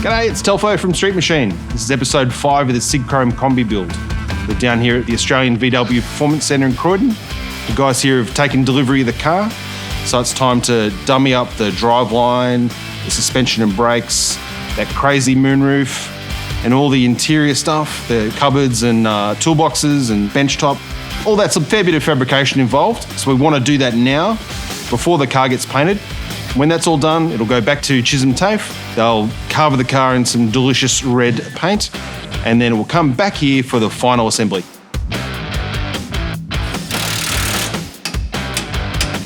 G'day, it's Telfo from Street Machine. This is episode 5 of the Sig Chrome Combi build. We're down here at the Australian VW Performance Centre in Croydon. The guys here have taken delivery of the car, so it's time to dummy up the driveline, the suspension and brakes, that crazy moonroof, and all the interior stuff, the cupboards and toolboxes and bench top. All that's a fair bit of fabrication involved, so we want to do that now before the car gets painted. When that's all done, it'll go back to Chisholm TAFE. They'll cover the car in some delicious red paint, and then it will come back here for the final assembly.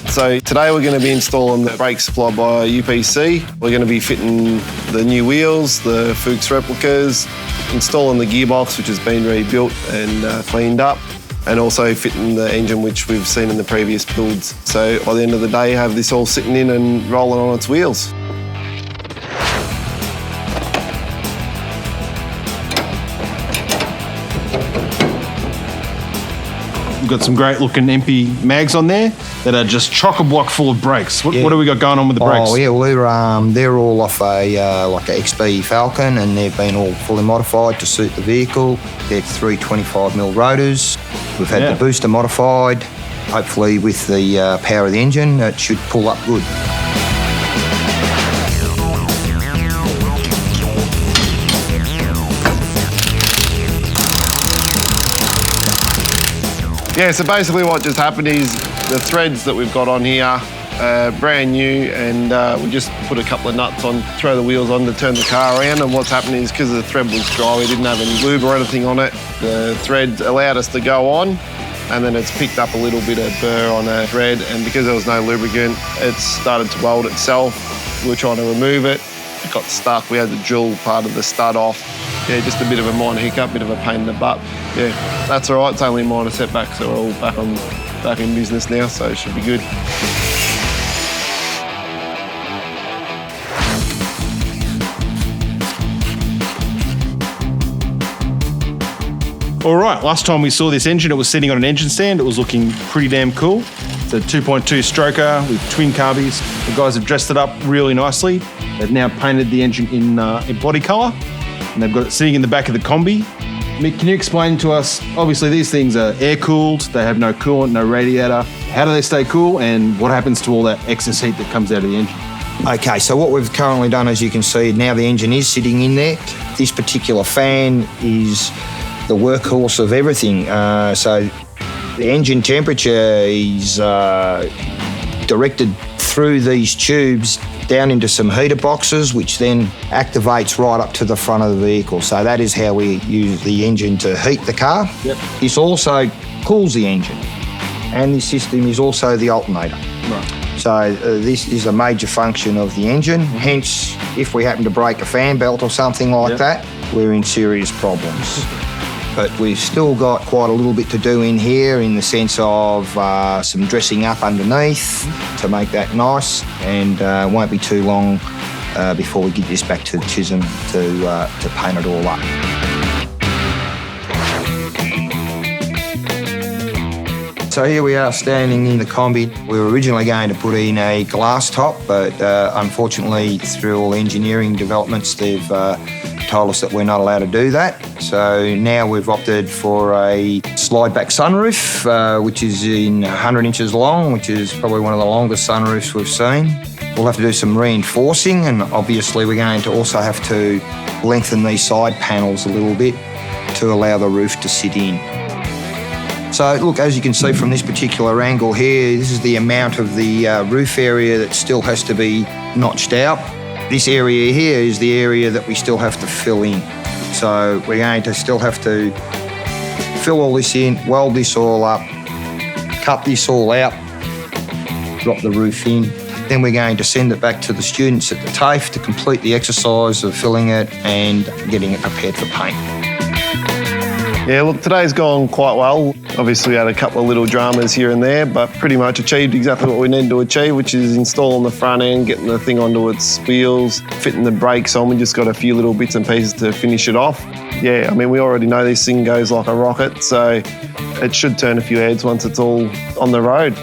So today we're going to be installing the brake supply by UPC. We're going to be fitting the new wheels, the Fuchs replicas, installing the gearbox which has been rebuilt and cleaned up, and also fitting the engine which we've seen in the previous builds. So by the end of the day, have this all sitting in and rolling on its wheels. We've got some great looking MP mags on there that are just chock-a-block full of brakes. What have we got going on with the brakes? Oh yeah, well they're all off a like a XB Falcon, and they've been all fully modified to suit the vehicle. They're 325mm rotors. We've had the booster modified. Hopefully with the power of the engine, it should pull up good. Yeah, so basically what just happened is the threads that we've got on here are brand new, and we just put a couple of nuts on, throw the wheels on to turn the car around, and what's happening is because the thread was dry, we didn't have any lube or anything on it, the thread allowed us to go on, and then it's picked up a little bit of burr on a thread, and because there was no lubricant, it started to weld itself. We were trying to remove it, it got stuck, we had to drill part of the stud off. Yeah, just a bit of a minor hiccup, bit of a pain in the butt. Yeah, that's all right, it's only a minor setback, so we're all back in business now, so it should be good. All right, last time we saw this engine, it was sitting on an engine stand. It was looking pretty damn cool. It's a 2.2 stroker with twin carbies. The guys have dressed it up really nicely. They've now painted the engine in body colour, and they've got it sitting in the back of the combi. Mick, can you explain to us, obviously these things are air-cooled, they have no coolant, no radiator. How do they stay cool, and what happens to all that excess heat that comes out of the engine? Okay, so what we've currently done, as you can see, now the engine is sitting in there. This particular fan is the workhorse of everything. So the engine temperature is directed through these tubes down into some heater boxes, which then activates right up to the front of the vehicle. So that is how we use the engine to heat the car. Yep. This also cools the engine, and this system is also the alternator. Right. So this is a major function of the engine. Hence, if we happen to break a fan belt or something like that, we're in serious problems. But we've still got quite a little bit to do in here in the sense of some dressing up underneath to make that nice, and it won't be too long before we get this back to Chisholm to paint it all up. So here we are standing in the combi. We were originally going to put in a glass top, but unfortunately through all engineering developments they've told us that we're not allowed to do that. So now we've opted for a slide back sunroof, which is in 100 inches long, which is probably one of the longest sunroofs we've seen. We'll have to do some reinforcing, and obviously we're going to also have to lengthen these side panels a little bit to allow the roof to sit in. So look, as you can see from this particular angle here, this is the amount of the roof area that still has to be notched out. This area here is the area that we still have to fill in. So we're going to still have to fill all this in, weld this all up, cut this all out, drop the roof in. Then we're going to send it back to the students at the TAFE to complete the exercise of filling it and getting it prepared for paint. Yeah, look, today's gone quite well. Obviously, we had a couple of little dramas here and there, but pretty much achieved exactly what we needed to achieve, which is installing the front end, getting the thing onto its wheels, fitting the brakes on. We just got a few little bits and pieces to finish it off. Yeah, I mean, we already know this thing goes like a rocket, so it should turn a few heads once it's all on the road.